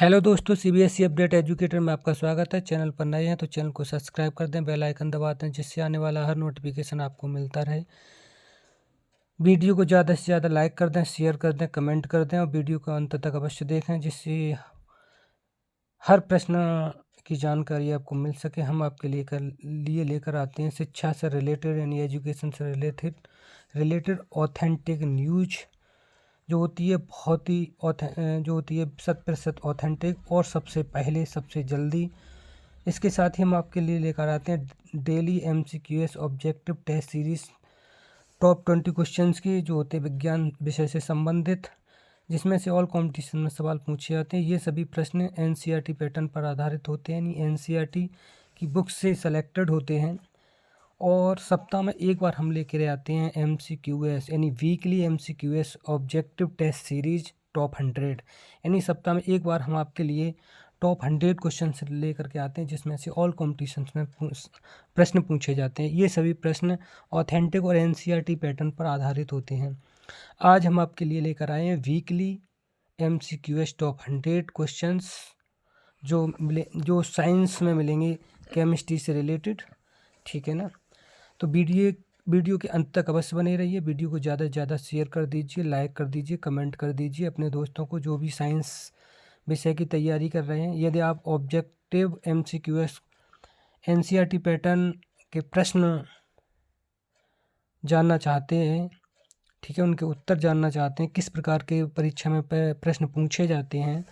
Hello दोस्तों, CBSE update educator में आपका स्वागत है। चैनल पर नए हैं तो चैनल को सब्सक्राइब कर दें, बेल आइकन दबा दें, जिससे आने वाला हर नोटिफिकेशन आपको मिलता रहे। वीडियो को ज़्यादा से ज़्यादा लाइक कर दें, शेयर कर दें, कमेंट कर दें और वीडियो को अंत तक अवश्य देखें, जिससे हर प्रश्न की जानकारी आपको मिल सके। हम आपके लिए लेकर आते हैं शिक्षा से रिलेटेड यानी एजुकेशन से रिलेटेड ऑथेंटिक न्यूज जो होती है, बहुत ही जो होती है 100% ऑथेंटिक और सबसे पहले सबसे जल्दी। इसके साथ ही हम आपके लिए लेकर आते हैं daily MCQS objective test series top 20 questions की, जो होते हैं विज्ञान विषय से संबंधित, जिसमें से ऑल कंपटीशन में सवाल पूछे जाते हैं। ये सभी प्रश्न NCERT पैटर्न पर आधारित होते हैं, यानी NCERT की बुक से सेलेक्टेड होते हैं। और सप्ताह में एक बार हम लेकर आते हैं MCQS यानी weekly MCQS objective test series top 100, यानी सप्ताह में एक बार हम आपके लिए टॉप 100 क्वेश्चन लेकर के आते हैं, जिसमें से ऑल कॉम्पिटिशन्स में प्रश्न पूछे जाते हैं। ये सभी प्रश्न ऑथेंटिक और NCERT पैटर्न पर आधारित होते हैं। आज हम आपके लिए लेकर आए हैं वीकली MCQS टॉप 100 क्वेश्चंस जो साइंस में मिलेंगे, केमिस्ट्री से रिलेटेड। ठीक है ना? तो वीडियो के अंत तक अवश्य बने रहिए। वीडियो को ज़्यादा से ज़्यादा शेयर कर दीजिए, लाइक कर दीजिए, कमेंट कर दीजिए अपने दोस्तों को जो भी साइंस विषय की तैयारी कर रहे हैं। यदि आप ऑब्जेक्टिव MCQS NCERT पैटर्न के प्रश्न जानना चाहते हैं, ठीक है, उनके उत्तर जानना चाहते हैं, किस प्रकार के परीक्षा में प्रश्न पूछे जाते हैं,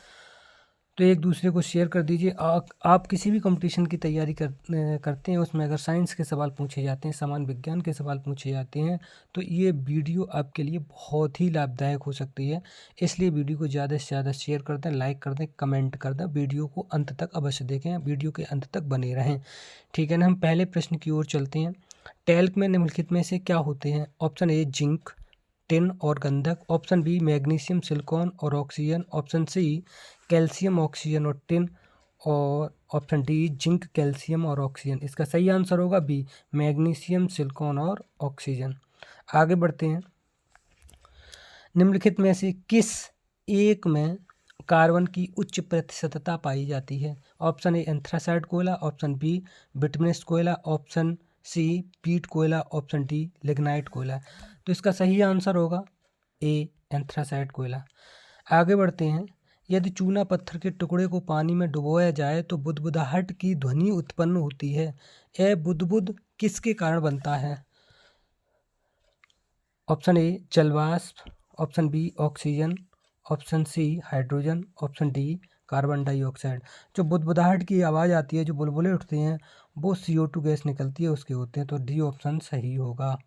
तो एक दूसरे को शेयर कर दीजिए। आप किसी भी कंपटीशन की तैयारी करते हैं, उसमें अगर साइंस के सवाल पूछे जाते हैं, सामान्य विज्ञान के सवाल पूछे जाते हैं, तो ये वीडियो आपके लिए बहुत ही लाभदायक हो सकती है। इसलिए वीडियो को ज़्यादा से ज़्यादा शेयर कर दें, लाइक कर दें, कमेंट कर दें। वीडियो को अंत तक अवश्य देखें, वीडियो के अंत तक बने रहें। ठीक है ना? हम पहले प्रश्न की ओर चलते हैं। टैल्क में निम्नलिखित में से क्या होते हैं? ऑप्शन ए जिंक, टिन और गंधक। ऑप्शन बी मैग्नीशियम, सिलिकॉन और oxygen. Option C calcium, oxygen और टिन। और ऑप्शन डी जिंक, कैल्शियम और ऑक्सीजन। इसका सही आंसर होगा बी मैग्नीशियम, सिलिकॉन और ऑक्सीजन। आगे बढ़ते हैं। निम्नलिखित में से किस एक में कार्बन की उच्च प्रतिशतता पाई जाती है? ऑप्शन ए एंथ्रासाइड कोयला, ऑप्शन बी बिटमनस कोयला, ऑप्शन सी पीट कोयला, ऑप्शन डी लिग्नाइट कोयला। तो इसका सही आंसर होगा ए एंथ्रासाइड कोयला। आगे बढ़ते हैं। यदि चूना पत्थर के टुकड़े को पानी में डुबोया जाए तो बुदबुदाहट की ध्वनि उत्पन्न होती है। यह बुदबुद किसके कारण बनता है? ऑप्शन ए जलवाष्प, option B oxygen, option C hydrogen, option D carbon dioxide. जो बुदबुदाहट की आवाज़ आती है, जो बुलबुले उठते हैं, वो CO2 गैस निकलती है, उसके होते हैं। तो डी ऑप्शन सही होगा।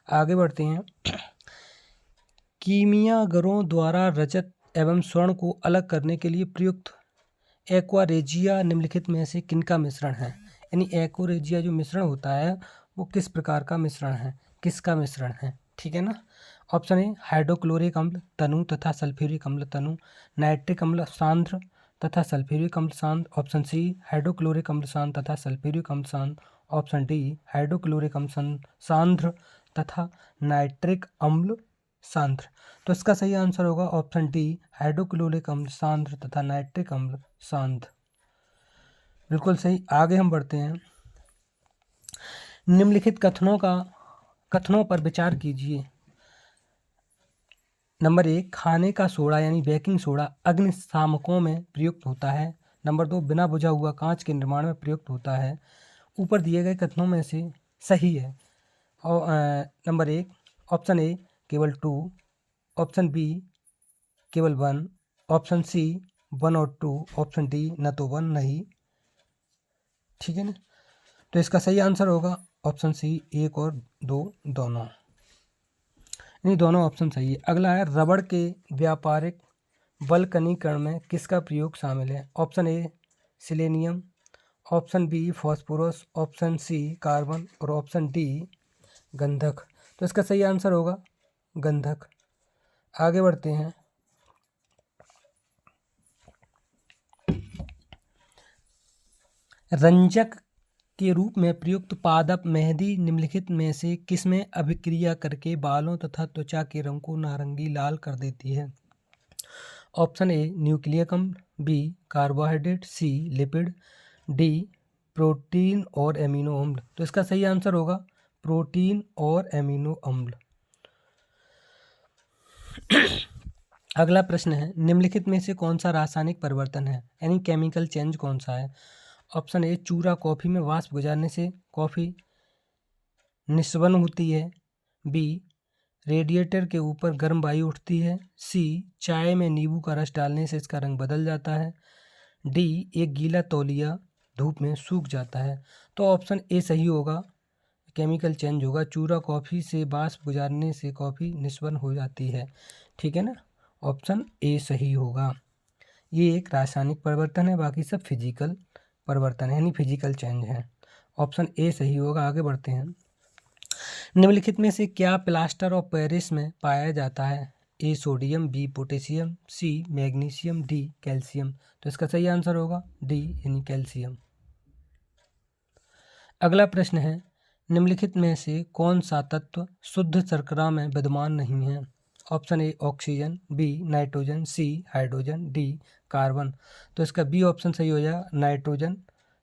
आगे बढ़ते हैं। कीमियागरों द्वारा रजत एवं स्वर्ण को अलग करने के लिए प्रयुक्त एक्वारेजिया निम्नलिखित में से किनका मिश्रण है? यानी एक्वारेजिया जो मिश्रण होता है, वो किस प्रकार का मिश्रण है, किसका मिश्रण है? ठीक है ना? ऑप्शन ए हाइड्रोक्लोरिक अम्ल तनु तथा सल्फ्यूरिक अम्ल तनु, नाइट्रिक अम्ल सांद्र तथा सल्फ्यूरिक अम्ल सांद्र। ऑप्शन सी हाइड्रोक्लोरिक अम्ल सांद्र तथा सल्फ्यूरिक अम्ल सांद्र। ऑप्शन डी हाइड्रोक्लोरिक अम्ल सांद्र तथा नाइट्रिक अम्ल सांद्र। तो इसका सही आंसर होगा ऑप्शन डी हाइड्रोक्लोरिक अम्ल सांद्र तथा नाइट्रिक अम्ल सांद्र। बिल्कुल सही। आगे हम बढ़ते हैं। निम्नलिखित कथनों पर विचार कीजिए। नंबर 1, खाने का सोडा यानी बेकिंग सोडा अग्निशामकों में प्रयुक्त होता है। नंबर 2, बिना बुझा हुआ कांच के निर्माण में प्रयुक्त होता है। ऊपर दिए गए कथनों में से सही है। और नंबर 1 ऑप्शन ए केवल 2, ऑप्शन बी केवल 1, ऑप्शन सी 1 और 2, ऑप्शन डी न तो 1 नहीं। ठीक है ना? तो इसका सही आंसर होगा ऑप्शन सी 1 और 2 दोनों। नहीं, दोनों ऑप्शन सही है। अगला है रबड़ के व्यापारिक वल्कनीकरण में किसका प्रयोग शामिल है? Option A selenium, option B phosphorus, option C carbon और ऑप्शन डी गंधक। तो इसका सही आंसर होगा गंधक। आगे बढ़ते हैं। रंजक के रूप में प्रयुक्त पादप मेहंदी निम्नलिखित में से किसमें अभिक्रिया करके बालों तथा त्वचा के रंग को नारंगी लाल कर देती है? ऑप्शन ए न्यूक्लियक अम्ल, बी कार्बोहाइड्रेट, सी लिपिड, डी प्रोटीन और एमिनो अम्ल। तो इसका सही आंसर होगा प्रोटीन और एमिनो अम्ल। अगला प्रश्न है, निम्नलिखित में से कौन सा रासायनिक परिवर्तन है, यानी केमिकल चेंज कौन सा है। ऑप्शन ए चूरा कॉफ़ी में वाष्प गुजारने से कॉफ़ी निस्वन होती है, बी रेडिएटर के ऊपर गर्म वायु उठती है, सी चाय में नींबू का रस डालने से इसका रंग बदल जाता है, डी एक गीला तौलिया धूप में सूख जाता है। तो ऑप्शन ए सही होगा, केमिकल चेंज होगा, चूरा कॉफ़ी से वाष्प गुजारने से कॉफ़ी निस्वन हो जाती है। ठीक है ना, ऑप्शन ए सही होगा। ये एक रासायनिक परिवर्तन है, बाकी सब फिजिकल परिवर्तन है, यानी फिजिकल चेंज है। ऑप्शन ए सही होगा। आगे बढ़ते हैं, निम्नलिखित में से क्या प्लास्टर ऑफ पेरिस में पाया जाता है, A sodium, B potassium, C magnesium, D calcium. तो इसका सही आंसर होगा डी यानी कैल्शियम। अगला प्रश्न है, निम्नलिखित में से कौन सा तत्व शुद्ध शर्करा में विद्यमान नहीं है। Option A oxygen, B nitrogen, C hydrogen, D carbon. तो इसका बी ऑप्शन सही हो जाएगा, नाइट्रोजन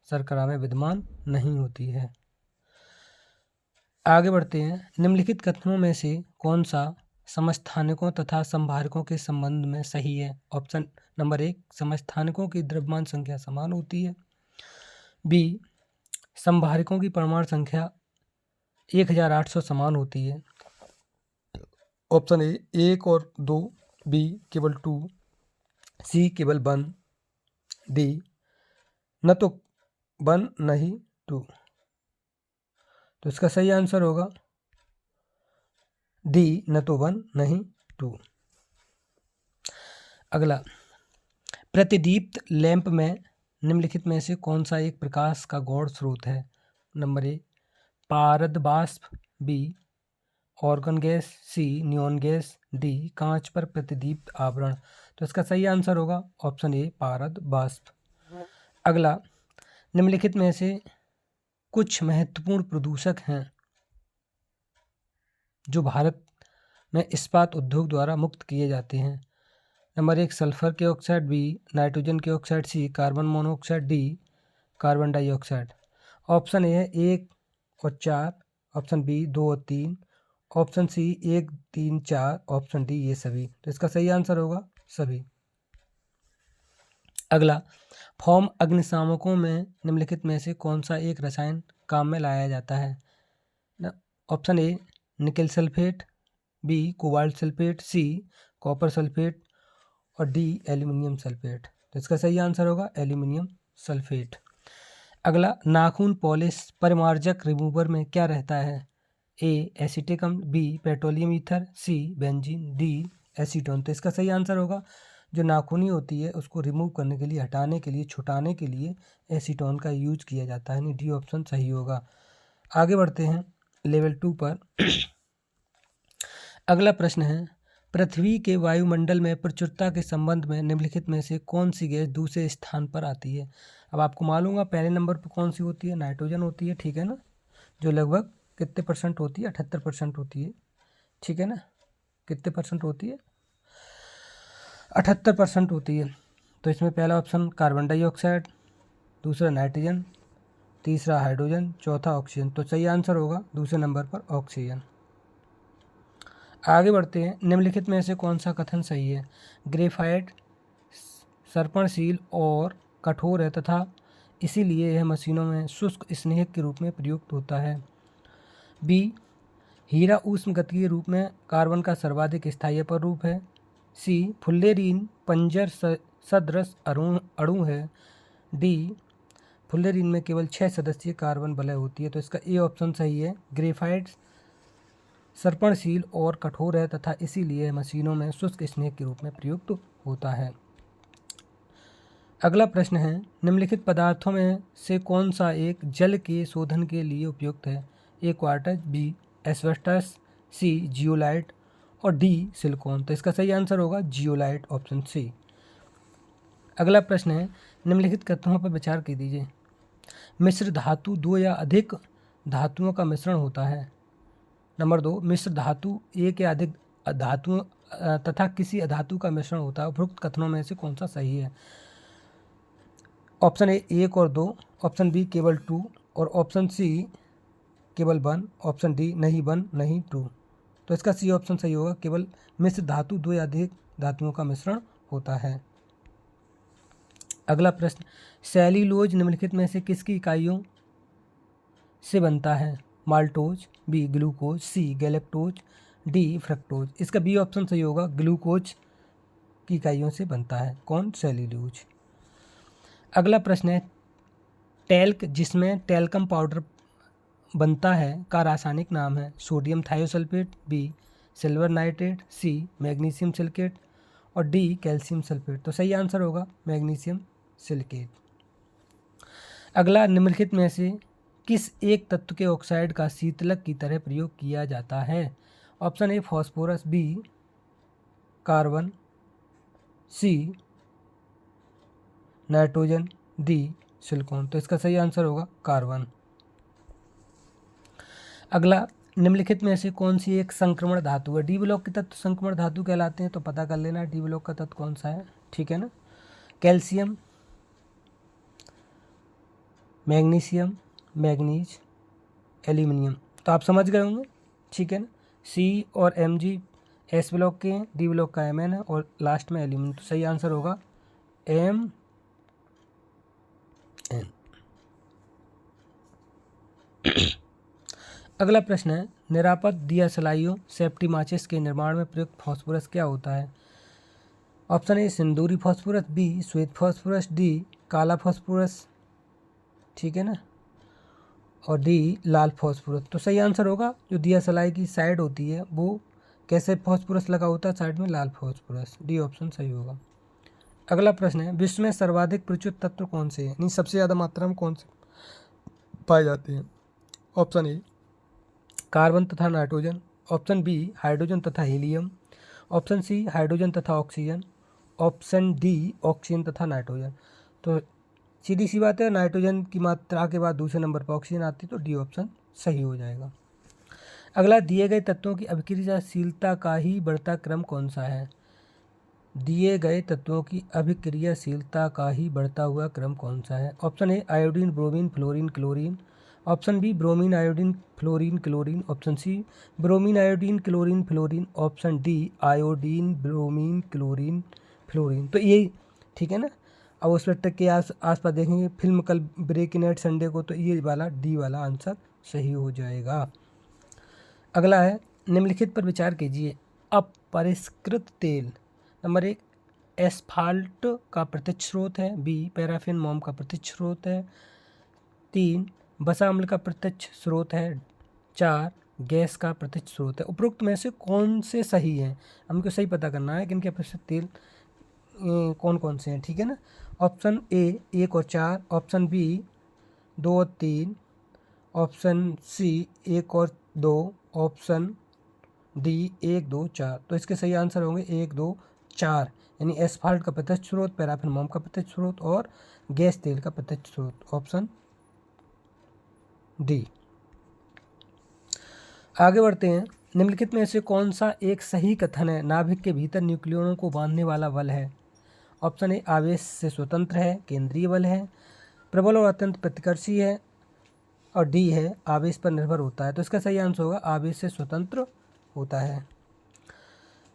शर्करा में विद्यमान नहीं होती है। आगे बढ़ते हैं, निम्नलिखित कथनों में से कौन सा समस्थानिकों तथा संभारकों के संबंध में सही है। ऑप्शन नंबर एक, समस्थानिकों की द्रव्यमान संख्या समान होती है, बी संभारकों की परमाणु संख्या 1800 समान होती है। ऑप्शन ए 1 और 2, बी केवल 2, सी केवल 1, डी न तो 1 न ही 2। तो इसका सही आंसर होगा डी न तो 1 न ही 2। अगला, प्रतिदीप्त लैंप में निम्नलिखित में से कौन सा एक प्रकाश का गौण स्रोत है। नंबर ए पारद बाष्प, बी ऑर्गन गैस, सी नियॉन गैस, डी कांच पर प्रतिदीप्त आवरण। तो इसका सही आंसर होगा ऑप्शन ए पारद बाष्प। अगला, निम्नलिखित में से कुछ महत्वपूर्ण प्रदूषक हैं जो भारत में इस्पात उद्योग द्वारा मुक्त किए जाते हैं। नंबर एक सल्फर के ऑक्साइड, बी नाइट्रोजन के oxide, C carbon monoxide, D carbon dioxide. Option A है 1 और 4, ऑप्शन बी 2 और 3, ऑप्शन सी 1 3 4, ऑप्शन डी ये सभी। तो इसका सही आंसर होगा सभी। अगला, फॉर्म अग्निशामकों में निम्नलिखित में से कौन सा एक रसायन काम में लाया जाता है। Option A nickel sulphate, B cobalt sulphate, C copper sulphate और डी एल्यूमिनियम सल्फेट। तो इसका सही आंसर होगा एल्यूमिनियम सल्फेट। अगला, नाखून पॉलिश परिमार्जक रिमूवर में क्या रहता है। ए एसीटिक अम्ल, बी पेट्रोलियम ईथर, सी बेंजीन, डी एसीटोन। तो इसका सही आंसर होगा जो नाखूनी होती है उसको रिमूव करने के लिए, हटाने के लिए, छुटाने के लिए एसीटोन का यूज किया जाता है, यानी डी ऑप्शन सही होगा। आगे बढ़ते हैं लेवल 2 पर। अगला प्रश्न है, पृथ्वी के वायुमंडल में प्रचुरता के संबंध में निम्नलिखित में से कौन सी गैस दूसरे स्थान पर आती है। अब आपको मालूम है पहले नंबर पर कौन सी होती है, नाइट्रोजन होती है, ठीक है ना, जो लगभग कितने परसेंट होती है, 78% होती है, ठीक है ना, कितने परसेंट होती है, 78% होती है। तो इसमें पहला ऑप्शन कार्बन डाइऑक्साइड, दूसरा नाइट्रोजन, तीसरा हाइड्रोजन, चौथा ऑक्सीजन। तो सही आंसर होगा दूसरे नंबर पर ऑक्सीजन। आगे बढ़ते हैं, निम्नलिखित में से कौन सा कथन सही है। ग्रेफाइट सर्पणशील और कठोर है तथा इसीलिए यह मशीनों में शुष्क स्नेहक के रूप में प्रयुक्त होता है। बी हीरा ऊष्म गतिकीय रूप में कार्बन का सर्वाधिक स्थायी अपरूप है। सी फुल्लेरीन पंजर सदृश अणु है। डी फुल्लेरीन में केवल 6 सदस्यीय कार्बन वलय होती है। तो इसका ए ऑप्शन सही है, ग्रेफाइट सर्पणशील और कठोर है तथा इसीलिए मशीनों में शुष्क स्नेहक के रूप में प्रयुक्त होता है। अगला प्रश्न है, निम्नलिखित पदार्थों में से कौन सा एक जल के शोधन के लिए उपयुक्त है। ए क्वार्टज, बी एस्बेस्टस, सी जियोलाइट और डी सिलिकॉन। तो इसका सही आंसर होगा जियोलाइट, ऑप्शन सी। अगला प्रश्न है, निम्नलिखित कथनों पर विचार कीजिए। मिश्र धातु 2 या अधिक धातुओं का मिश्रण होता है। नंबर 2, मिश्र धातु एक या अधिक धातु तथा किसी अधातु का मिश्रण होता है। उपरोक्त कथनों में से कौन सा सही है? ऑप्शन ए 1 और 2, ऑप्शन बी केवल 2 और ऑप्शन सी केवल 1, ऑप्शन डी नहीं 1 नहीं 2। तो इसका सी ऑप्शन सही होगा, केवल मिश्र धातु 2 या अधिक धातुओं का मिश्रण होता है। अगला प्रश्न, सेल्यूलोज निम्नलिखित में से किसकी इकाइयों से बनता है? माल्टोज, बी ग्लूकोज, सी गैलेक्टोज, डी फ्रक्टोज। इसका बी ऑप्शन सही होगा, ग्लूकोज की इकाइयों से बनता है। कौन? सेल्यूलोज। अगला प्रश्न है, टैल्क जिसमें टैल्कम पाउडर बनता है का रासायनिक नाम है? Sodium thiosulphate, B silver nitrate, C magnesium silicate और डी कैल्शियम सल्फेट। तो सही आंसर होगा मैग्नीशियम सिलिकेट। अगला, निम्नलिखित में से किस एक तत्व के ऑक्साइड का शीतलक की तरह प्रयोग किया जाता है? Option A phosphorus, B carbon, C nitrogen, D silicon. तो इसका सही आंसर होगा कार्बन। अगला, निम्नलिखित में से कौन सी एक संक्रमण धातु है? डी ब्लॉक के तत्व संक्रमण धातु कहलाते हैं, तो पता कर लेना डी ब्लॉक का तत्व कौन सा है। ठीक है ना? Calcium, magnesium, manganese, aluminium. तो आप समझ गए होंगे। ठीक है ना? सी और एम जी एस ब्लॉक के हैं, डी ब्लॉक का एम एन है और लास्ट में एल्यूमिनियम। तो सही आंसर होगा एम एन। अगला प्रश्न है, निरापद दिया सलाइयों सेफ्टी माचिस के निर्माण में प्रयुक्त फास्फोरस क्या होता है? ऑप्शन ए सिंदूरी फास्फोरस, बी श्वेत फास्फोरस, डी काला फास्फोरस, ठीक है ना, और डी लाल फास्फोरस। तो सही आंसर होगा, जो दिया सलाई की साइड होती है वो कैसे फास्फोरस लगा होता है साइड में? लाल फास्फोरस। डी ऑप्शन सही होगा। अगला प्रश्न है, विश्व में सर्वाधिक प्रचुर तत्व कौन से हैं? यानी सबसे ज़्यादा मात्रा में कौन से पाए जाते हैं? ऑप्शन ए कार्बन तथा नाइट्रोजन, ऑप्शन बी हाइड्रोजन तथा हीलियम, ऑप्शन सी हाइड्रोजन तथा ऑक्सीजन, ऑप्शन डी ऑक्सीजन तथा नाइट्रोजन। तो सीधी सी बात है, नाइट्रोजन की मात्रा के बाद दूसरे नंबर पर ऑक्सीजन आती है, तो डी ऑप्शन सही हो जाएगा। अगला, दिए गए तत्वों की अभिक्रियाशीलता का ही बढ़ता क्रम कौन सा है? दिए गए तत्वों की अभिक्रियाशीलता का ही बढ़ता हुआ क्रम कौन सा है? Option A iodine, bromine, fluorine, chlorine, option B bromine, iodine, fluorine, chlorine, option C bromine, iodine, chlorine, fluorine, option D iodine, bromine, chlorine, fluorine. तो ये ठीक है ना? अब उस पर के आसपास देखेंगे फिल्म कल ब्रेक इन एट संडे को, तो ये वाला डी वाला आंसर सही हो जाएगा। अगला है, निम्नलिखित पर विचार कीजिए। अपरिष्कृत तेल, नंबर 1 एस्फाल्ट का प्रत्यक्ष स्रोत है, बी पैराफिन मोम का प्रत्यक्ष स्रोत है, 3 वसा अम्ल का प्रत्यक्ष स्रोत है, 4 गैस का प्रत्यक्ष स्रोत है। उपरोक्त में से कौन से सही हैं? हमको सही पता करना है कि इनके अपरिष्कृत तेल कौन कौन से हैं। ठीक है ना? ऑप्शन ए 1 और 4, ऑप्शन बी 2 और 3, ऑप्शन सी 1 और 2, ऑप्शन डी 1 2 4। तो इसके सही आंसर होंगे 1 2 4, यानी एस्फाल्ट का प्रत्यक्ष स्रोत, पैराफिन मोम का प्रत्यक्ष स्रोत और गैस तेल का प्रत्यक्ष स्रोत, ऑप्शन डी। आगे बढ़ते हैं, निम्नलिखित में से कौन सा एक सही कथन है? नाभिक के भीतर न्यूक्लियनों को बांधने वाला बल है। ऑप्शन ए आवेश से स्वतंत्र है, केंद्रीय बल है, प्रबल और अत्यंत प्रतिकर्षी है, और डी है आवेश पर निर्भर होता है। तो इसका सही आंसर होगा आवेश से स्वतंत्र होता है।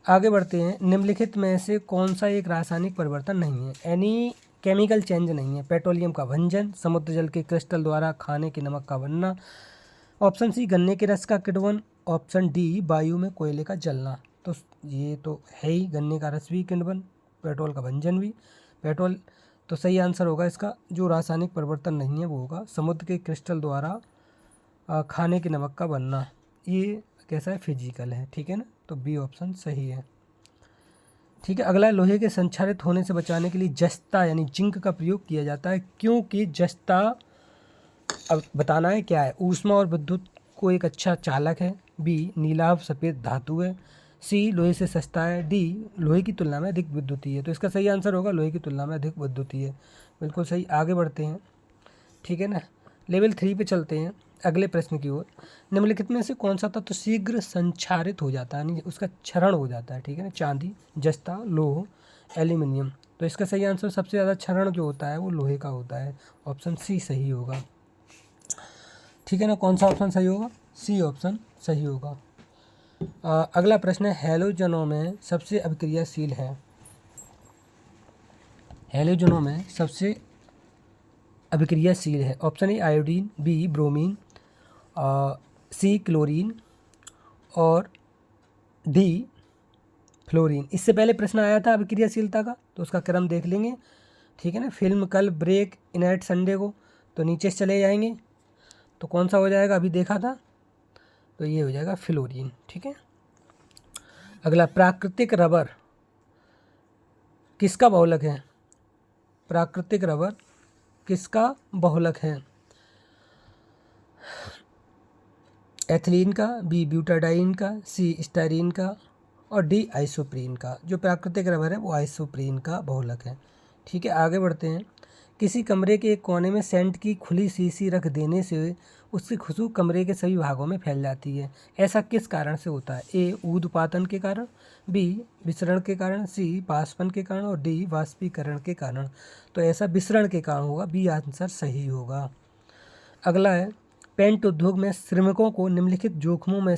आगे बढ़ते हैं, निम्नलिखित में से कौन सा एक रासायनिक परिवर्तन नहीं है? एनी केमिकल चेंज नहीं है? पेट्रोलियम का भंजन, समुद्र जल के क्रिस्टल द्वारा खाने के नमक का बनना, ऑप्शन सी गन्ने के रस का किण्वन, ऑप्शन डी वायु में कोयले का जलना। तो ये तो है ही, गन्ने का रस भी किण्वन, पेट्रोल का भंजन भी, पेट्रोल। तो सही आंसर होगा इसका, जो रासायनिक परिवर्तन नहीं है वो होगा समुद्र के क्रिस्टल द्वारा खाने के नमक का बनना। ये कैसा है? फिजिकल है। ठीक है ना? तो बी ऑप्शन सही है। ठीक है। अगला, लोहे के संक्षारित होने से बचाने के लिए जस्ता यानी जिंक का प्रयोग किया जाता है, क्योंकि जस्ता, अब बताना है क्या है, ऊष्मा और विद्युत को एक अच्छा चालक है, बी नीलाभ सफ़ेद धातु है, सी लोहे से सस्ता है, डी लोहे की तुलना में अधिक विद्युतीय है। तो इसका सही आंसर होगा लोहे की तुलना में अधिक विद्युतीय है। बिल्कुल सही। आगे बढ़ते हैं। ठीक है ना? लेवल 3 पे चलते हैं। अगले प्रश्न की ओर। निम्नलिखित में से कौन सा तत्व शीघ्र संक्षारित हो जाता है, यानी उसका क्षरण हो जाता है, ठीक है ना? चांदी, जस्ता, लौह, एल्यूमिनियम। तो इसका सही आंसर, सबसे ज़्यादा क्षरण जो होता है वो लोहे का होता है। ऑप्शन सी सही होगा, ठीक है ना? कौन सा ऑप्शन सही होगा? सी ऑप्शन सही होगा। अगला प्रश्न है, हैलोजनों में सबसे अभिक्रियाशील है। हैलोजनों में सबसे अभिक्रियाशील है। Option A iodine, B bromine, C chlorine और डी फ्लोरीन। इससे पहले प्रश्न आया था अभिक्रियाशीलता का, तो उसका क्रम देख लेंगे, ठीक है ना? फिल्म कल, ब्रेक, इनएट संडे को, तो नीचे से चले जाएंगे। तो कौन सा हो जाएगा? अभी देखा था, तो ये हो जाएगा फ्लोरीन, ठीक है। अगला, प्राकृतिक रबर किसका बहुलक है? प्राकृतिक रबर किसका बहुलक है? एथिलीन का, बी ब्यूटाडाइन का, सी स्टाइरीन का और डी आइसोप्रीन का। जो प्राकृतिक रबर है वो आइसोप्रीन का बहुलक है, ठीक है। आगे बढ़ते हैं। किसी कमरे के एक कोने में सेंट की खुली शीशी रख देने से उसकी खुशबू कमरे के सभी भागों में फैल जाती है। ऐसा किस कारण से होता है? ए ऊर्ध्वपातन के कारण, बी विसरण के कारण, सी बाष्पन के कारण और डी वाष्पीकरण के कारण। तो ऐसा विसरण के कारण होगा, बी आंसर सही होगा। अगला है, पेंट उद्योग में श्रमिकों को निम्नलिखित जोखिमों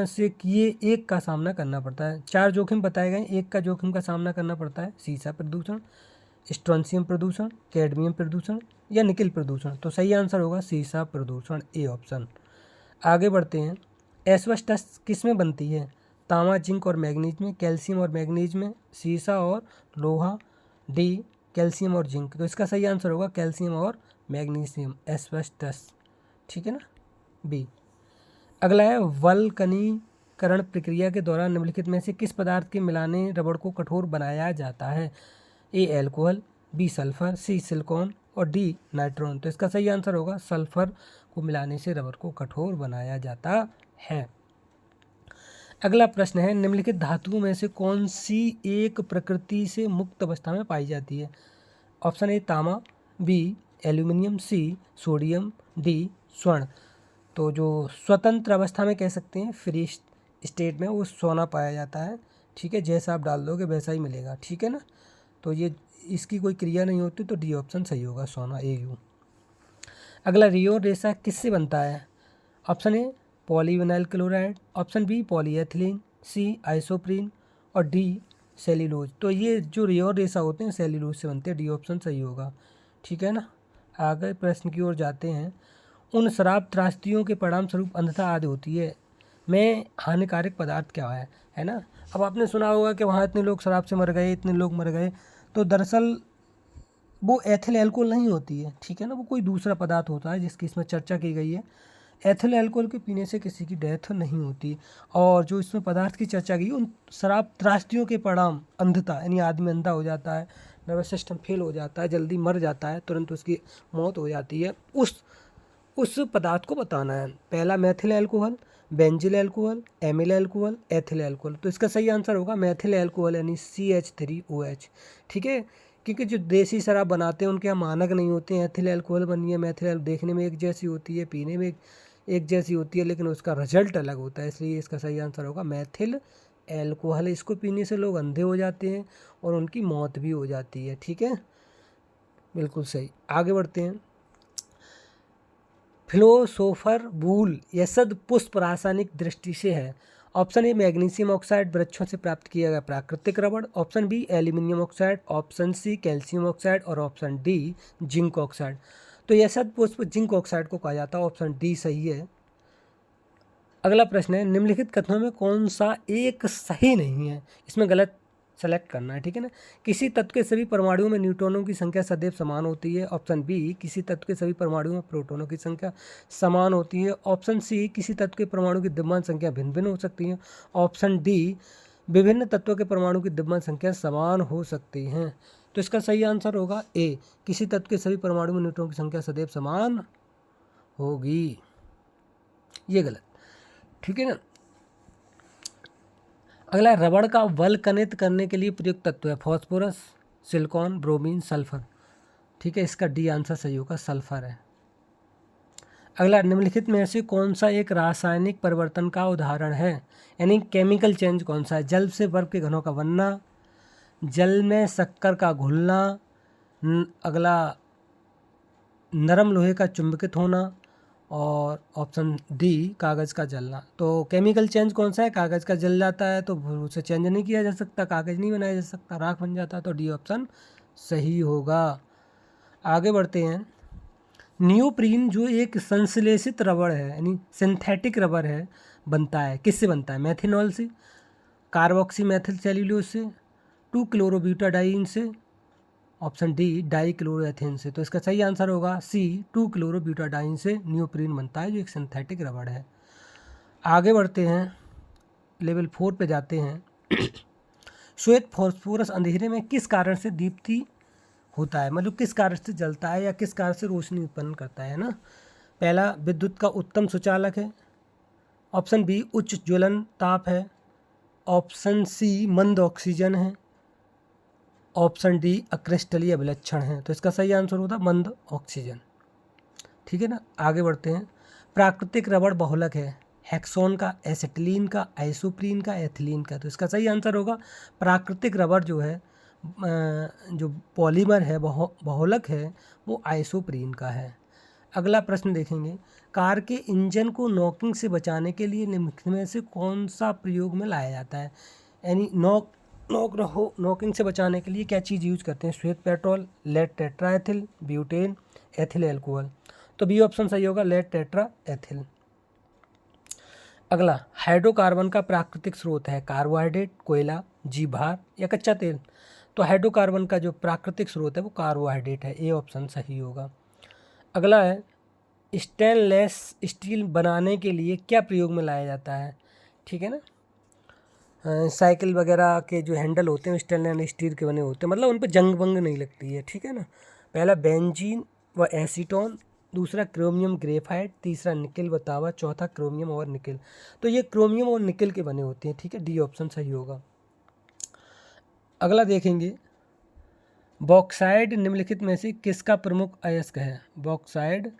से किए एक का सामना करना पड़ता है। 4 जोखिम बताए गए, एक का जोखिम का सामना करना पड़ता है। सीसा प्रदूषण, स्ट्रोंशियम प्रदूषण, कैडमियम प्रदूषण या निकिल प्रदूषण। तो सही आंसर होगा सीसा प्रदूषण, ए ऑप्शन। आगे बढ़ते हैं। एस्बेस्टस किस में बनती है? तांबा, जिंक और मैग्नीज में, कैल्शियम और मैग्नीज में, सीसा और लोहा, डी कैल्शियम और जिंक। तो इसका सही आंसर होगा कैल्शियम और मैग्नीशियम, एस्बेस्टस, ठीक है ना, बी। अगला है, वल्कनीकरण प्रक्रिया के दौरान निम्नलिखित में से किस पदार्थ के मिलाने रबड़ को कठोर बनाया जाता है? ए एल्कोहल, बी सल्फर, सी सिलिकॉन और डी नाइट्रॉन। तो इसका सही आंसर होगा सल्फर को मिलाने से रबर को कठोर बनाया जाता है। अगला प्रश्न है, निम्नलिखित धातुओं में से कौन सी एक प्रकृति से मुक्त अवस्था में पाई जाती है? ऑप्शन ए तांबा, B aluminium, C sodium, D स्वर्ण। तो जो स्वतंत्र अवस्था में कह सकते हैं, फ्री स्टेट में, वो सोना पाया जाता है, ठीक है। जैसा आप डाल दोगे वैसा ही मिलेगा, ठीक है ना। तो ये इसकी कोई क्रिया नहीं होती, तो डी ऑप्शन सही होगा, सोना, ए यू। अगला, रियोन रेशा किससे बनता है? Option A polyvinyl chloride, option B polyethylene, C isoprene और डी सेल्यूलोज। तो ये जो रियोन रेशा होते हैं सेल्यूलोज से बनते हैं, डी ऑप्शन सही होगा, ठीक है ना। आगे प्रश्न की ओर जाते हैं। उन शराब त्रासदियों के परिणाम स्वरूप अंधता आदि होती है में हानिकारक पदार्थ क्या है ना। अब आपने सुना होगा कि वहाँ इतने लोग शराब से मर गए, इतने लोग मर गए, तो दरअसल वो एथिल अल्कोहल नहीं होती है, ठीक है ना। वो कोई दूसरा पदार्थ होता है जिसकी इसमें चर्चा की गई है। एथिल अल्कोहल के पीने से किसी की डेथ नहीं होती। और जो इसमें पदार्थ की चर्चा की, उन शराब त्रासदियों के परिणाम अंधता, यानी आदमी अंधा हो जाता है, नर्वस सिस्टम फेल हो जाता है, जल्दी मर जाता है, तुरंत उसकी मौत हो जाती है, उस पदार्थ को बताना है। पहला methyl alcohol, benzyl alcohol, amyl alcohol, ethyl alcohol. तो इसका सही आंसर होगा मैथिल अल्कोहल, यानी CH3OH, ठीक है। क्योंकि जो देसी शराब बनाते हैं उनके यहाँ मानक नहीं होते हैं। एथिल अल्कोहल बनी है, मैथिल देखने में एक जैसी होती है, पीने में एक जैसी होती है, लेकिन उसका रिजल्ट अलग होता है, इसलिए इसका सही आंसर होगा मैथिल अल्कोहल। इसको पीने से लोग अंधे हो जाते हैं और उनकी मौत भी हो जाती है, ठीक है, बिल्कुल सही। आगे बढ़ते हैं। फिलोसोफर वूल यह शब्द पुष्प रासायनिक दृष्टि से है। ऑप्शन ए मैग्नीशियम ऑक्साइड वृक्षों से प्राप्त किया गया प्राकृतिक रबड़, option B aluminium oxide, option C calcium oxide और ऑप्शन डी जिंक ऑक्साइड। तो यह शब्द पुष्प जिंक ऑक्साइड को कहा जाता है, ऑप्शन डी सही है। अगला प्रश्न है, निम्नलिखित कथनों में कौन सा एक सही नहीं है? इसमें गलत सेलेक्ट करना है, ठीक है ना। किसी तत्व के सभी परमाणुओं में न्यूट्रॉनों की संख्या सदैव समान होती है। ऑप्शन बी, किसी तत्व के सभी परमाणुओं में प्रोटॉनों की संख्या समान होती है। ऑप्शन सी, किसी तत्व के परमाणु की द्रव्यमान संख्या भिन्न भिन्न हो सकती है। ऑप्शन डी, विभिन्न तत्वों के परमाणु की द्रव्यमान संख्या समान हो सकती हैं। तो इसका सही आंसर होगा ए, किसी तत्व के सभी परमाणु में न्यूट्रॉन की संख्या सदैव समान होगी। ये गलत, ठीक है ना। अगला, रबड़ का वल्कनित करने के लिए प्रयुक्त तत्व है फास्फोरस, सिलिकॉन, ब्रोमीन, सल्फर, ठीक है। इसका डी आंसर सही होगा, सल्फर है। अगला, निम्नलिखित में से कौन सा एक रासायनिक परिवर्तन का उदाहरण है, यानी केमिकल चेंज कौन सा है? जल से बर्फ के घनों का बनना, जल में शक्कर का घुलना, अगला नरम लोहे का चुंबकित होना, और ऑप्शन डी कागज़ का जलना। तो केमिकल चेंज कौन सा है? कागज़ का जल जाता है तो उसे चेंज नहीं किया जा सकता, कागज़ नहीं बनाया जा सकता, राख बन जाता है, तो डी ऑप्शन सही होगा। आगे बढ़ते हैं। नियोप्रीन जो एक संश्लेषित रबड़ है, यानी सिंथेटिक रबर है, बनता है, किससे बनता है? मेथनॉल से, कार्बोक्सी मेथिल सेल्यूलोज से, 2-क्लोरोब्यूटाडाइन से, ऑप्शन डी डाइक्लोरोएथेन से। तो इसका सही आंसर होगा सी, 2-क्लोरोब्यूटाडाइन से नियोप्रीन बनता है, जो एक सिंथेटिक रबड़ है। आगे बढ़ते हैं, लेवल 4 पे जाते हैं। श्वेत फॉस्फोरस अंधेरे में किस कारण से दीप्ति होता है, मतलब किस कारण से जलता है या किस कारण से रोशनी उत्पन्न करता है ना? पहला, विद्युत का उत्तम सुचालक है, ऑप्शन बी उच्च ज्वलन ताप है, ऑप्शन सी मंद ऑक्सीजन है, ऑप्शन डी अक्रिस्टलीय विलक्षण है। तो इसका सही आंसर होता मंद ऑक्सीजन, ठीक है ना। आगे बढ़ते हैं। प्राकृतिक रबड़ बहुलक है, हेक्सोन का, एसिटिलीन का, आइसोप्रीन का, एथिलीन का। तो इसका सही आंसर होगा प्राकृतिक रबड़ जो है, जो पॉलीमर है, बहुलक है, वो आइसोप्रीन का है। अगला प्रश्न देखेंगे। कार के इंजन को नॉकिंग से बचाने के लिए निम्नलिखित में से कौन सा प्रयोग में लाया जाता है, यानी नॉकिंग से बचाने के लिए क्या चीज़ यूज करते हैं? श्वेत petrol, lead tetraethyl, butane, ethyl alcohol. तो बी ऑप्शन सही होगा, लेड टेट्राएथिल। अगला, हाइड्रोकार्बन का प्राकृतिक स्रोत है कार्बोहाइड्रेट, कोयला, जीवभार या कच्चा तेल। तो हाइड्रोकार्बन का जो प्राकृतिक स्रोत है वो कार्बोहाइड्रेट है, ए ऑप्शन सही होगा। अगला है, स्टेनलेस स्टील बनाने के लिए क्या प्रयोग में लाया जाता है, ठीक है ना। साइकिल वगैरह के जो हैंडल होते हैं स्टेनलेस स्टील के बने होते हैं, मतलब उन पर जंग वंग नहीं लगती है, ठीक है ना। पहला बेंजीन व एसीटोन, दूसरा क्रोमियम ग्रेफाइट, तीसरा निकिल व तांबा, चौथा क्रोमियम और निकिल। तो ये क्रोमियम और निकिल के बने होते हैं, ठीक है, डी ऑप्शन सही होगा। अगला देखेंगे, बॉक्साइड निम्नलिखित में से किसका प्रमुख अयस्क है? बॉक्साइड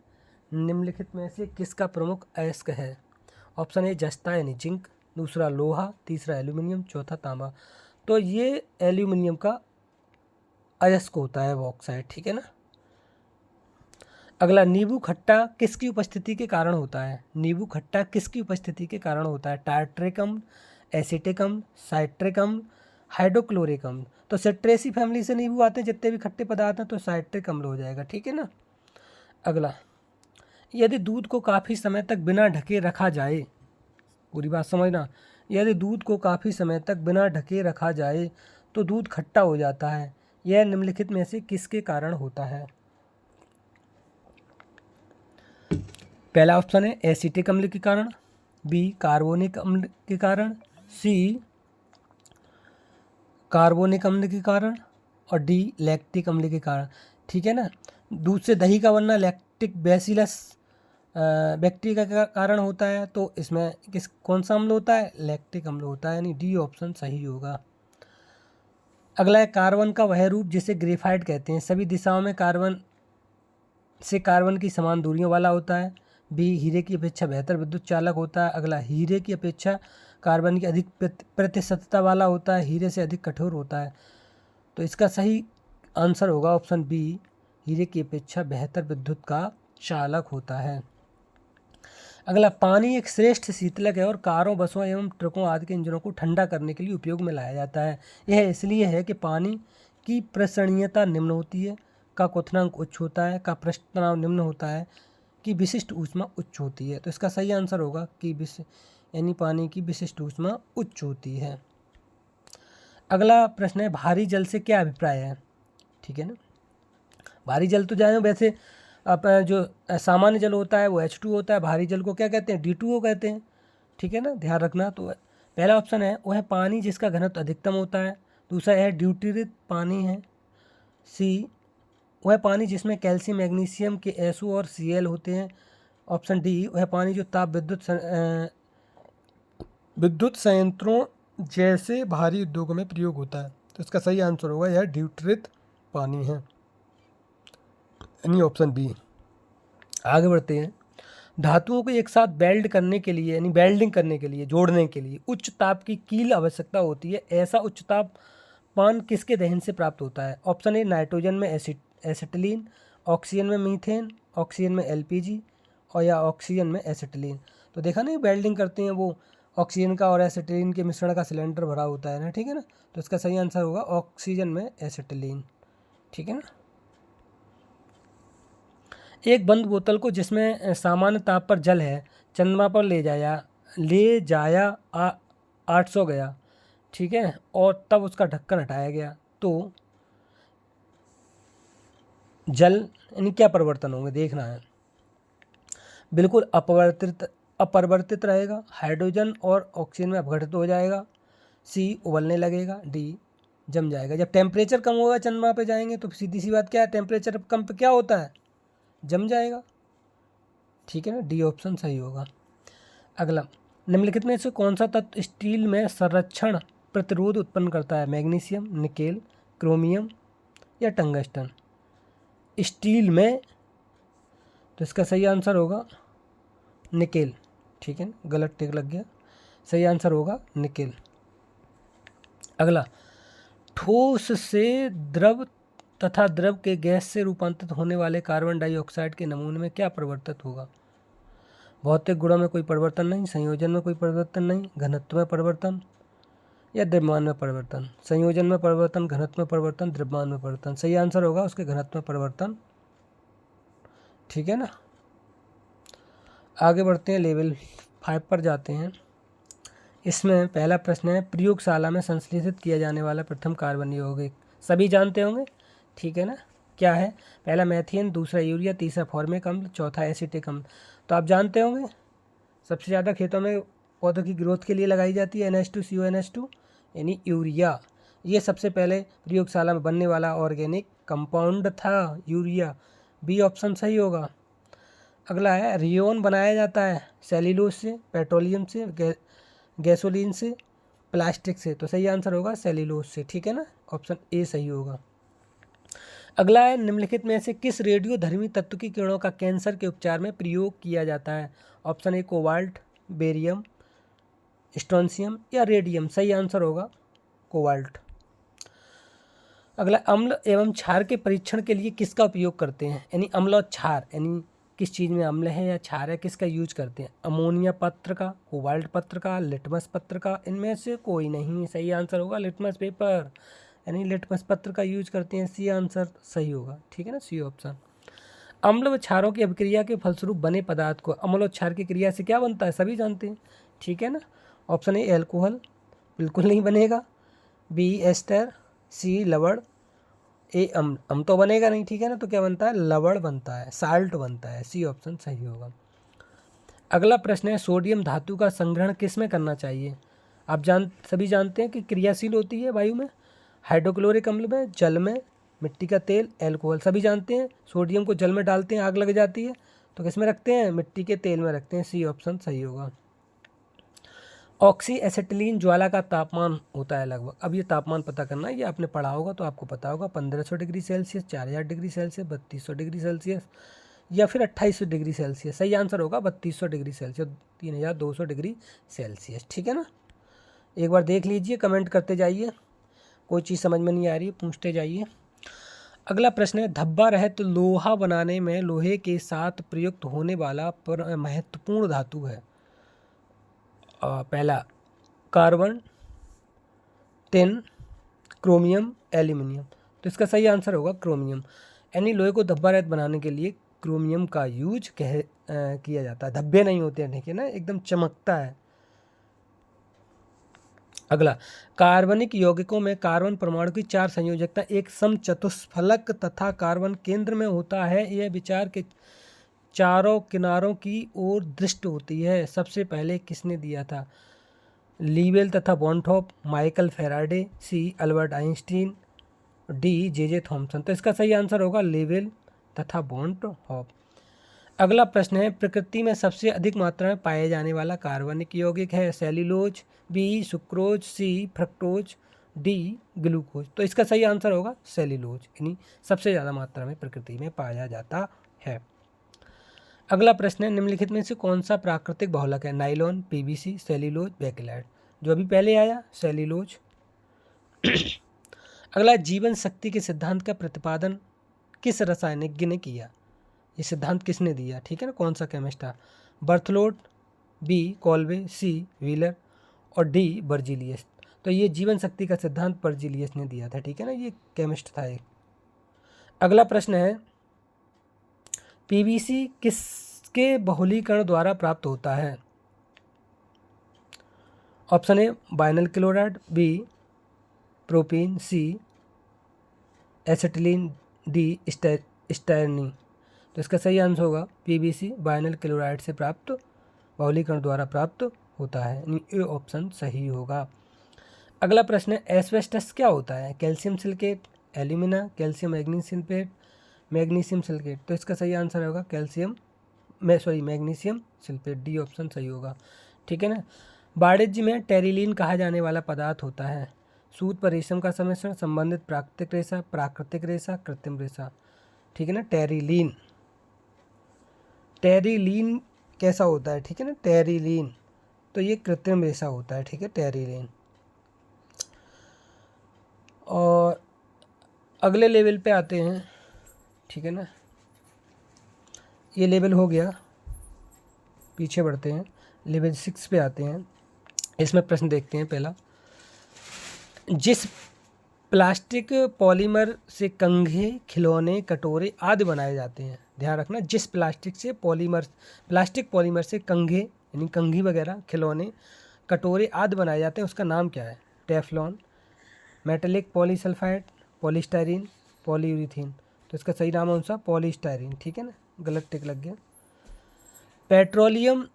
निम्नलिखित में से किसका प्रमुख अयस्क है? ऑप्शन ए जस्ता यानी जिंक, दूसरा लोहा, तीसरा एल्यूमिनियम, चौथा तांबा। तो ये एल्यूमिनियम का अयस्क होता है बॉक्साइड, ठीक है ना। अगला, नींबू खट्टा किसकी उपस्थिति के कारण होता है? नींबू खट्टा किसकी उपस्थिति के कारण होता है? टार्ट्रिक अम्ल, एसिटिक अम्ल, साइट्रिक अम्ल, हाइड्रोक्लोरिक अम्ल। तो सिट्रेसी फैमिली से नींबू आते हैं जितने भी खट्टे पदार्थ हैं, तो साइट्रिक अम्ल हो जाएगा, ठीक है ना। अगला, यदि दूध को काफ़ी समय तक बिना ढके रखा जाए, पूरी बात समझना, यदि दूध को काफ़ी समय तक बिना ढके रखा जाए तो दूध खट्टा हो जाता है, यह निम्नलिखित में से किसके कारण होता है? पहला ऑप्शन है एसिटिक अम्ल के कारण, बी कार्बोनिक अम्ल के कारण, सी कार्बोनिक अम्ल के कारण, और डी लैक्टिक अम्ल के कारण, ठीक है ना। दूध से दही का बनना लैक्टिक बैसिलस बैक्टीरिया का कारण होता है, तो इसमें कौन सा अम्ल होता है? लैक्टिक अम्ल होता है, यानी डी ऑप्शन सही होगा। अगला है, कार्बन का वह रूप जिसे ग्रेफाइट कहते हैं, सभी दिशाओं में कार्बन की समान दूरियों वाला होता है, बी हीरे की अपेक्षा बेहतर विद्युत चालक होता है। अगला, हीरे की अपेक्षा कार्बन की अधिक प्रतिशतता वाला होता है, हीरे से अधिक कठोर होता है। तो इसका सही आंसर होगा ऑप्शन बी, हीरे की अपेक्षा बेहतर विद्युत का चालक होता है। अगला, पानी एक श्रेष्ठ शीतलक है और कारों, बसों एवं ट्रकों आदि के इंजनों को ठंडा करने के लिए उपयोग में लाया जाता है। यह इसलिए है कि पानी की प्रसरणीयता निम्न होती है, का क्वथनांक उच्च होता है, का पृष्ठ तनाव निम्न होता है, कि विशिष्ट ऊष्मा उच्च होती है। तो इसका सही आंसर होगा कि यानी पानी की विशिष्ट ऊष्मा उच्च होती है। अगला प्रश्न है, भारी जल से क्या अभिप्राय है, ठीक है ना। भारी जल तो जाए वैसे अब जो सामान्य जल होता है वो H2 होता है, भारी जल को क्या कहते हैं? D2O कहते हैं, ठीक है ना, ध्यान रखना। तो पहला ऑप्शन है वह पानी जिसका घनत्व अधिकतम होता है, दूसरा है ड्यूटेरिक पानी है, सी वह पानी जिसमें कैल्शियम मैग्नीशियम के SO और Cl होते हैं, ऑप्शन डी वह पानी जो ताप विद्युत संयंत्रों जैसे भारी उद्योगों में प्रयोग होता है। तो इसका सही आंसर होगा यह ड्यूटेरिक पानी है, यानी ऑप्शन बी। आगे बढ़ते हैं। धातुओं को एक साथ वेल्ड करने के लिए यानी वेल्डिंग करने के लिए, जोड़ने के लिए उच्च ताप की कील आवश्यकता होती है। ऐसा उच्च तापमान किसके दहन से प्राप्त होता है? ऑप्शन ए नाइट्रोजन में एसिटिलीन, ऑक्सीजन में मीथेन, ऑक्सीजन में एलपीजी और या ऑक्सीजन में एसिटिलीन। तो देखा नहीं, वेल्डिंग करते हैं वो ऑक्सीजन का और एसिटिलीन के मिश्रण का सिलेंडर भरा होता है ना, ठीक है ना। तो इसका सही आंसर होगा ऑक्सीजन में एसिटिलीन, ठीक है ना। एक बंद बोतल को जिसमें सामान्य ताप पर जल है चंद्रमा पर ले जाया 800 गया, ठीक है, और तब उसका ढक्कन हटाया गया, तो जल यानी क्या परिवर्तन होंगे देखना है। बिल्कुल अपरिवर्तित रहेगा, हाइड्रोजन और ऑक्सीजन में अपघटित हो जाएगा, सी उबलने लगेगा, डी जम जाएगा। जब टेम्परेचर कम होगा चंद्रमा पे जाएंगे तो सीधी सी बात क्या है, टेम्परेचर कम पे क्या होता है, जम जाएगा, ठीक है ना, डी ऑप्शन सही होगा। अगला, निम्नलिखित में से कौन सा तत्व स्टील में संरक्षण प्रतिरोध उत्पन्न करता है? मैग्नीशियम, निकेल, क्रोमियम या टंगस्टन? स्टील में, तो इसका सही आंसर होगा निकेल, ठीक है ना, गलत टिक लग गया, सही आंसर होगा निकेल। अगला, ठोस से द्रव तथा द्रव के गैस से रूपांतरित होने वाले कार्बन डाइऑक्साइड के नमूने में क्या परिवर्तित होगा? भौतिक गुणों में कोई परिवर्तन नहीं, संयोजन में कोई परिवर्तन नहीं, घनत्व में परिवर्तन या द्रव्यमान में परिवर्तन? संयोजन में परिवर्तन, घनत्व में परिवर्तन, द्रव्यमान में परिवर्तन। सही आंसर होगा उसके घनत्व में परिवर्तन, ठीक है ना। आगे बढ़ते हैं, लेवल 5 पर जाते हैं। इसमें पहला प्रश्न है, प्रयोगशाला में संश्लेषित किया जाने वाला प्रथम कार्बन यौगिक, सभी जानते होंगे, ठीक है ना, क्या है? पहला मैथियन, दूसरा यूरिया, तीसरा फॉर्मिक अम्ल, चौथा एसिटिक अम्ल। तो आप जानते होंगे सबसे ज़्यादा खेतों में पौधों की ग्रोथ के लिए लगाई जाती है NH2CO यानी यूरिया। ये सबसे पहले प्रयोगशाला में बनने वाला ऑर्गेनिक कंपाउंड था यूरिया, बी ऑप्शन सही होगा। अगला है, रियोन बनाया जाता है सेल्यूलोज से, पेट्रोलियम से, गैसोलीन से, प्लास्टिक से? तो सही आंसर होगा सेल्यूलोज से, ठीक है ना, ऑप्शन ए सही होगा। अगला है, निम्नलिखित में से किस रेडियोधर्मी तत्व की किरणों का कैंसर के उपचार में प्रयोग किया जाता है? ऑप्शन ए कोबाल्ट, बेरियम, स्ट्रोंशियम या रेडियम? सही आंसर होगा कोबाल्ट। अगला, अम्ल एवं क्षार के परीक्षण के लिए किसका उपयोग करते हैं? यानी अम्ल और क्षार, यानी किस चीज़ में अम्ल है या क्षार है, किसका यूज करते हैं? अमोनिया पत्र का, कोबाल्ट पत्र का, लिटमस पत्र का? इनमें से कोई नहीं, सही आंसर होगा लिटमस पेपर, यानी लिटमस पत्र का यूज करते हैं, सी आंसर सही होगा, ठीक है ना, सी ऑप्शन। अम्ल व क्षारों की अभिक्रिया के फलस्वरूप बने पदार्थ को अम्ल और क्षार की क्रिया से क्या बनता है, सभी जानते हैं, ठीक है ना। ऑप्शन ए एल्कोहल, बिल्कुल नहीं बनेगा, बी एस्टर, सी लवण, ए अम्ल तो बनेगा नहीं, ठीक है ना, तो क्या बनता है, लवण बनता है, साल्ट बनता है, सी ऑप्शन सही होगा। अगला प्रश्न है, सोडियम धातु का संग्रहण किस में करना चाहिए? आप सभी जानते हैं कि क्रियाशील होती है वायु में, हाइड्रोक्लोरिक अम्ल में, जल में, मिट्टी का तेल, एल्कोहल। सभी जानते हैं सोडियम को जल में डालते हैं आग लग जाती है, तो किस में रखते हैं, मिट्टी के तेल में रखते हैं, सी ऑप्शन सही होगा। ऑक्सी एसिटिलीन ज्वाला का तापमान होता है लगभग, अब ये तापमान पता करना है, ये आपने पढ़ा होगा तो आपको पता होगा, 1500 degree Celsius, 4000 degree Celsius, 3200 degree Celsius या फिर 2800 डिग्री सेल्सियस? सही आंसर होगा 3200 डिग्री सेल्सियस, 3200 डिग्री सेल्सियस, ठीक है ना। एक बार देख लीजिए, कमेंट करते जाइए, कोई चीज़ समझ में नहीं आ रही है पूछते जाइए। अगला प्रश्न है, धब्बा रहित लोहा बनाने में लोहे के साथ प्रयुक्त होने वाला महत्वपूर्ण धातु है? पहला कार्बन, टिन, क्रोमियम, एल्यूमिनियम? तो इसका सही आंसर होगा क्रोमियम, यानी लोहे को धब्बा रहित बनाने के लिए क्रोमियम का यूज किया जाता है, धब्बे नहीं होते हैं, ठीक है ना, एकदम चमकता है। अगला, कार्बनिक यौगिकों में कार्बन परमाणु की 4 संयोजकता एक समचतुष्फलक तथा कार्बन केंद्र में होता है, यह विचार के चारों किनारों की ओर दृष्ट होती है, सबसे पहले किसने दिया था? लीवेल तथा बॉन्टॉप, Michael Faraday, C Albert Einstein, D J Thomson? तो इसका सही आंसर होगा लीवेल तथा बॉन्टॉप। अगला प्रश्न है, प्रकृति में सबसे अधिक मात्रा में पाए जाने वाला कार्बनिक यौगिक है? सेल्यूलोज, बी सुक्रोज, सी फ्रक्टोज, डी ग्लूकोज? तो इसका सही आंसर होगा सेल्यूलोज, यानी सबसे ज़्यादा मात्रा में प्रकृति में पाया जाता है। अगला प्रश्न है, निम्नलिखित में से कौन सा प्राकृतिक बहुलक है? Nylon, PVC, cellulose, bakelite. जो अभी पहले आया सेल्यूलोज। अगला, जीवन शक्ति के सिद्धांत का प्रतिपादन किस रसायनिज्ञ ने किया? ये सिद्धांत किसने दिया? ठीक है ना, कौन सा केमिस्ट था? बर्थलोट, बी कॉल्वे, सी व्हीलर और डी बर्जीलियस। तो ये जीवन शक्ति का सिद्धांत बर्जीलियस ने दिया था। ठीक है ना, ये केमिस्ट था एक। अगला प्रश्न है, पीवीसी किसके बहुलीकरण द्वारा प्राप्त होता है? Option A vinyl chloride, B propene, C acetylene, D styrene. तो इसका सही आंसर होगा पीवीसी वाइनल क्लोराइड से प्राप्त बहुलीकरण द्वारा प्राप्त होता है, ये ऑप्शन सही होगा। अगला प्रश्न है, एस्बेस्टस क्या होता है? Calcium silicate, alumina, calcium magnesium sulphate, magnesium silicate. तो इसका सही आंसर होगा मैग्नीशियम सल्फेट, डी ऑप्शन सही होगा। ठीक है ना। वाणिज्य में टेरिलीन कहा जाने वाला पदार्थ होता है? सूत पर रेशम का सम्मिश्रण, संबंधित प्राकृतिक रेशा, कृत्रिम रेशा। ठीक है ना, टेरिलीन कैसा होता है? ठीक है ना, टेरिलीन तो ये कृत्रिम रेशा होता है। ठीक है, टेरिलीन। और अगले लेवल पे आते हैं। ठीक है ना, ये लेवल हो गया, पीछे बढ़ते हैं, लेवल 6 पे आते हैं। इसमें प्रश्न देखते हैं। पहला, जिस प्लास्टिक पॉलीमर से कंघे, खिलौने, कटोरे आदि बनाए जाते हैं, ध्यान रखना, जिस प्लास्टिक पॉलीमर से कंघे यानी कंघी वगैरह, खिलौने, कटोरे आदि बनाए जाते हैं, उसका नाम क्या है? Teflon, metallic polysulphide, polystyrene, polyurethane. तो इसका सही नाम है उनसा पॉलीस्टाइरीन। ठीक है ना, गलत टिक लग गया। पेट्रोलियम,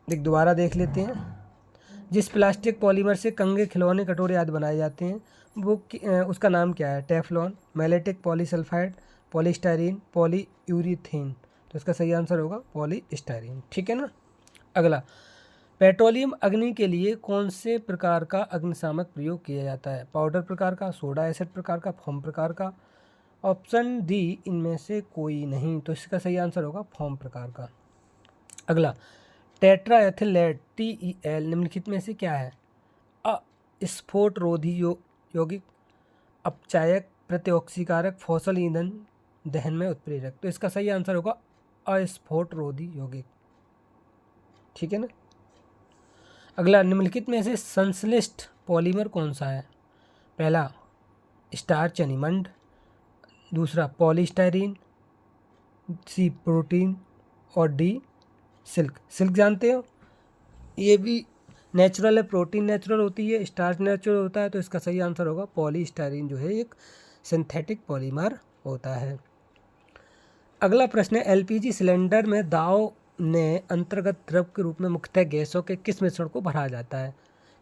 दोबारा देख लेते हैं। जिस प्लास्टिक पॉलीमर से कंघे, खिलौने, कटोरे आदि बनाए जाते हैं वो उसका नाम क्या है? Teflon, metallic polysulphide, polystyrene, polyurethane. तो इसका सही आंसर होगा पॉलीस्टाइरीन। ठीक है ना। अगला, पेट्रोलियम अग्नि के लिए कौन से प्रकार का अग्निशामक प्रयोग किया जाता है? पाउडर प्रकार का, सोडा एसिड प्रकार का, फोम प्रकार का। ऑप्शन डी इनमें से कोई नहीं। तो इसका सही आंसर होगा फोम प्रकार का। अगला, टेट्रा एथिल लेड TEL निम्नलिखित में से क्या है? अस्फोट रोधी यौगिक, अपचायक, प्रतिऑक्सीकारक, फॉसल ईंधन दहन में उत्प्रेरक। तो इसका सही आंसर होगा अस्फोट रोधी यौगिक। ठीक है ना। अगला, निम्नलिखित में से संश्लिष्ट पॉलीमर कौन सा है? पहला स्टार्च यानी मंड, दूसरा पॉलीस्टाइरीन, सी प्रोटीन और डी सिल्क जानते हो, ये भी नेचुरल है। प्रोटीन नेचुरल होती है, स्टार्च नेचुरल होता है। तो इसका सही आंसर होगा पॉलीस्टाइरीन जो है एक सिंथेटिक पॉलीमर होता है। अगला प्रश्न है, LPG सिलेंडर में दाव ने अंतर्गत द्रव के रूप में मुख्यतः गैसों के किस मिश्रण को भरा जाता है?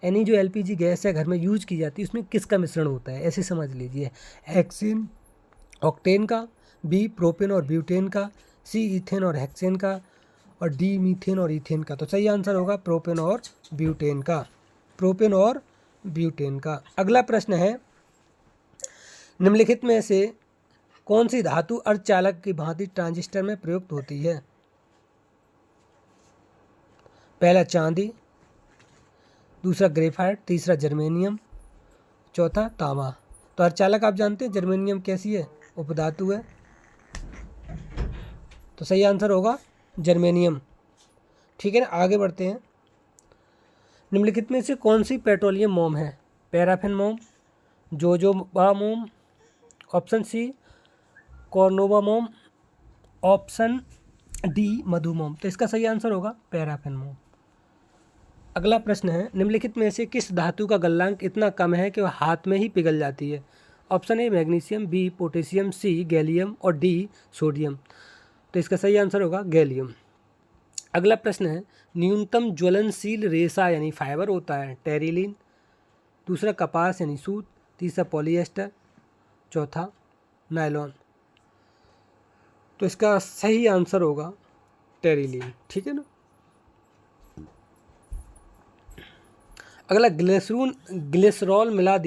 यानी जो LPG गैस है घर में यूज की जाती है उसमें किसका मिश्रण होता है? ऐसे समझ लीजिए, हेक्सेन ऑक्टेन का, बी प्रोपेन और ब्यूटेन का, सी इथेन और हेक्सेन का और डी मीथेन और इथेन का। तो सही आंसर होगा प्रोपेन और ब्यूटेन का। अगला प्रश्न है, निम्नलिखित में से कौन सी धातु अर्धचालक की भांति ट्रांजिस्टर में प्रयुक्त होती है? पहला चांदी, दूसरा ग्रेफाइट, तीसरा जर्मेनियम, चौथा तांबा। तो अर्धचालक आप जानते हैं जर्मेनियम कैसी है? उपधातु है। तो सही आंसर होगा जर्मेनियम। ठीक है ना, आगे बढ़ते हैं। निम्नलिखित में से कौन सी पेट्रोलियम मोम है? पैराफिन मोम, जोजोबा मोम, ऑप्शन सी कॉर्नोबा मोम, ऑप्शन डी मधु मोम। तो इसका सही आंसर होगा पैराफिन मोम। अगला प्रश्न है, निम्नलिखित में से किस धातु का गलनांक इतना कम है कि वह हाथ में ही पिघल जाती है? Option A magnesium, B potassium, C gallium और डी सोडियम। तो इसका सही आंसर होगा गैलियम। अगला प्रश्न है, न्यूनतम ज्वलनशील रेशा यानी फाइबर होता है? टेरिलीन, दूसरा कपास यानी सूत, तीसरा पॉलिएस्टर, चौथा नायलॉन। तो इसका सही आंसर होगा टेरिलीन। ठीक है ना। अगला, ग्लिसरॉल मिला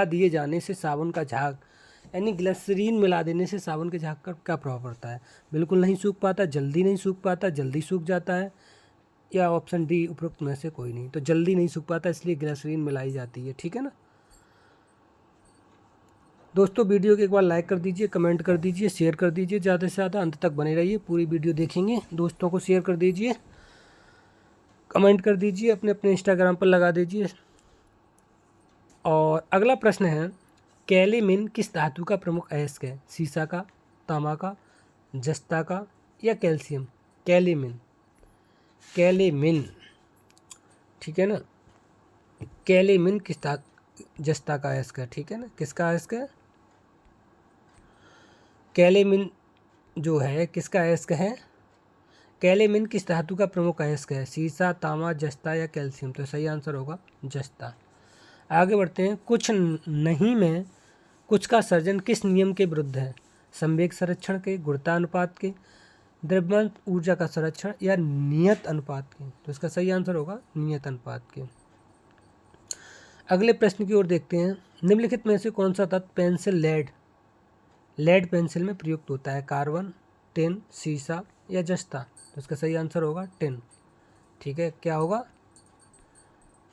दिए जाने से साबुन का झाग यानी ग्लिसरीन मिला देने से साबुन के झाग का क्या प्रभाव पड़ता है? बिल्कुल नहीं सूख पाता, जल्दी नहीं सूख पाता, जल्दी सूख जाता है, या ऑप्शन डी उपरोक्त में से कोई नहीं। तो जल्दी नहीं सूख पाता, इसलिए ग्लिसरीन मिलाई जाती है, ठीक है ना। दोस्तों वीडियो को एक बार लाइक कर दीजिए, कमेंट कर दीजिए, शेयर कर दीजिए, ज़्यादा से ज़्यादा अंत तक बने रहिए, पूरी वीडियो देखेंगे। दोस्तों को शेयर कर दीजिए, कमेंट कर दीजिए, अपने अपने इंस्टाग्राम पर लगा दीजिए। और अगला प्रश्न है, कैलेमिन किस धातु का प्रमुख अयस्क है? सीसा का, तांबा का, जस्ता का, या कैल्शियम? कैलेमिन, कैलेमिन, ठीक है ना। कैलेमिन किस जस्ता का अयस्क है, ठीक है ना। किसका अयस्क है? कैलेमिन जो है किसका अयस्क है? कैलेमिन किस धातु का प्रमुख अयस्क है? सीसा, तांबा, जस्ता या कैल्शियम? तो सही आंसर होगा जस्ता। आगे बढ़ते हैं, कुछ नहीं में कुछ का सर्जन किस नियम के विरुद्ध है? संवेग संरक्षण के, गुरुत्वाकर्षण अनुपात के, द्रव्यमान ऊर्जा का संरक्षण, या नियत अनुपात के? तो इसका सही आंसर होगा नियत अनुपात के। अगले प्रश्न की ओर देखते हैं, निम्नलिखित में से कौन सा तत्व पेंसिल लेड पेंसिल में प्रयुक्त होता है? कार्बन, टिन, सीसा या जस्ता? तो इसका सही आंसर होगा टिन, ठीक है। क्या होगा?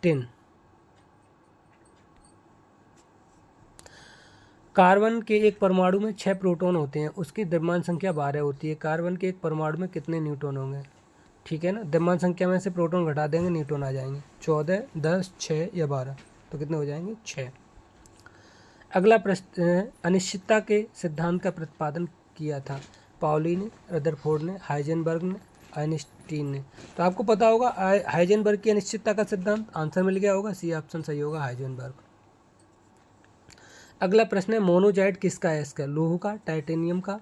टिन। कार्बन के एक परमाणु में 6 प्रोटॉन होते हैं, उसकी द्रव्यमान संख्या 12 होती है। कार्बन के एक परमाणु में कितने न्यूट्रॉन होंगे? ठीक है ना, द्रव्यमान संख्या में से प्रोटॉन घटा देंगे, न्यूट्रॉन आ जाएंगे। 14, 10, 6 या 12, तो कितने हो जाएंगे? 6। अगला प्रश्न है, अनिश्चितता के सिद्धांत का प्रतिपादन किया था? पाउली ने, रदरफोर्ड ने, हाइजेनबर्ग ने, आइंस्टीन ने? तो आपको पता होगा हाइजेनबर्ग की अनिश्चितता का सिद्धांत, आंसर मिल गया होगा, सी ऑप्शन सही होगा, हाइजेनबर्ग। अगला प्रश्न है, मोनोजाइट किसका अयस्क है? लोह का, टाइटेनियम का,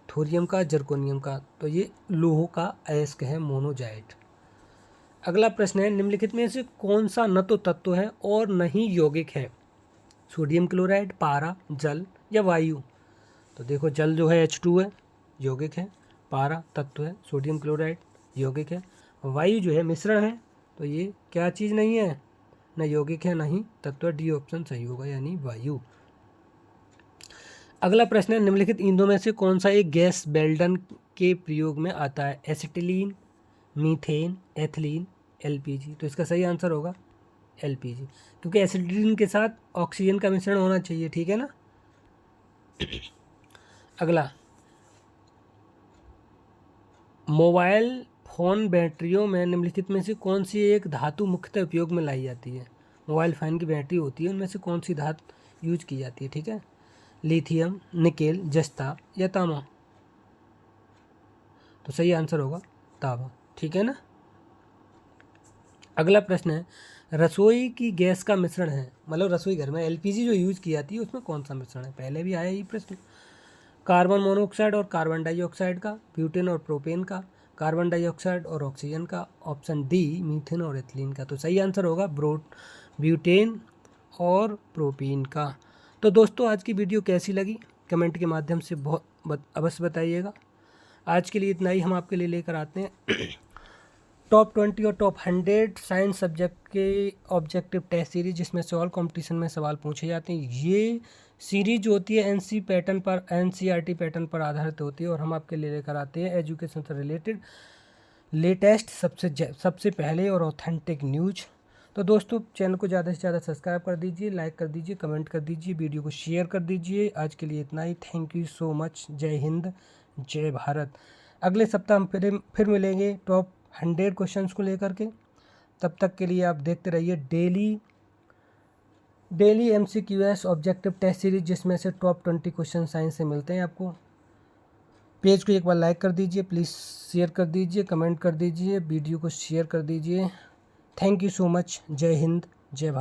थोरियम का, जर्कोनियम का? तो ये लोह का अयस्क है मोनोजाइट। अगला प्रश्न है, निम्नलिखित में से कौन सा न तो तत्व है और न ही यौगिक है? सोडियम क्लोराइड, पारा, जल या वायु? तो देखो, जल जो है H2 है, यौगिक है। पारा तत्व है, सोडियम क्लोराइड यौगिक है, वायु जो है मिश्रण है। तो ये क्या चीज़ नहीं है? न यौगिक है, न ही तत्व। डी ऑप्शन सही होगा, यानी वायु। अगला प्रश्न है, निम्नलिखित ईंधनों में से कौन सा एक गैस बेल्डन के प्रयोग में आता है? Acetylene, methane, ethylene, LPG? तो इसका सही आंसर होगा एलपीजी, क्योंकि एसिटिलीन के साथ ऑक्सीजन का मिश्रण होना चाहिए, ठीक है ना। अगला, मोबाइल फ़ोन बैटरियों में निम्नलिखित में से कौन सी एक धातु मुख्यतः उपयोग में लाई जाती है? मोबाइल फ़ोन की बैटरी होती है, उनमें से कौन सी धातु यूज की जाती है? ठीक है, लिथियम, निकेल, जस्ता या तांबा? तो सही आंसर होगा तांबा, ठीक है ना। अगला प्रश्न है, रसोई की गैस का मिश्रण है, मतलब रसोई घर में एलपीजी जो यूज की जाती है उसमें कौन सा मिश्रण है? पहले भी आया ये प्रश्न। कार्बन मोनोऑक्साइड और कार्बन डाइऑक्साइड का, ब्यूटेन और प्रोपेन का, कार्बन डाइऑक्साइड और ऑक्सीजन का, ऑप्शन डी मीथेन और एथिलीन का? तो सही आंसर होगा ब्यूटेन और प्रोपेन का। तो दोस्तों, आज की वीडियो कैसी लगी कमेंट के माध्यम से बहुत अवश्य बताइएगा। आज के लिए इतना ही हम आपके लिए लेकर आते हैं टॉप 20 और टॉप 100 साइंस सब्जेक्ट के ऑब्जेक्टिव टेस्ट सीरीज, जिसमें से ऑल कंपटीशन में सवाल पूछे जाते हैं। ये सीरीज जो होती है एनसीईआरटी पैटर्न पर आधारित होती है, और हम आपके लिए लेकर आते हैं एजुकेशन से रिलेटेड लेटेस्ट सबसे पहले और ऑथेंटिक न्यूज। तो दोस्तों, चैनल को ज़्यादा से ज़्यादा सब्सक्राइब कर दीजिए, लाइक कर दीजिए, कमेंट कर दीजिए, वीडियो को शेयर कर दीजिए। आज के लिए इतना ही। Thank you so much. जय हिंद, जय भारत। अगले सप्ताह हम फिर मिलेंगे टॉप 100 क्वेश्चंस को लेकर के। तब तक के लिए आप देखते रहिए daily MCQS objective test series, जिसमें से टॉप 20 क्वेश्चन साइंस से मिलते हैं आपको। पेज को एक बार लाइक कर दीजिए, प्लीज़ शेयर कर दीजिए, कमेंट कर दीजिए, वीडियो को शेयर कर दीजिए। Thank you so much. जय हिंद, जय भारत।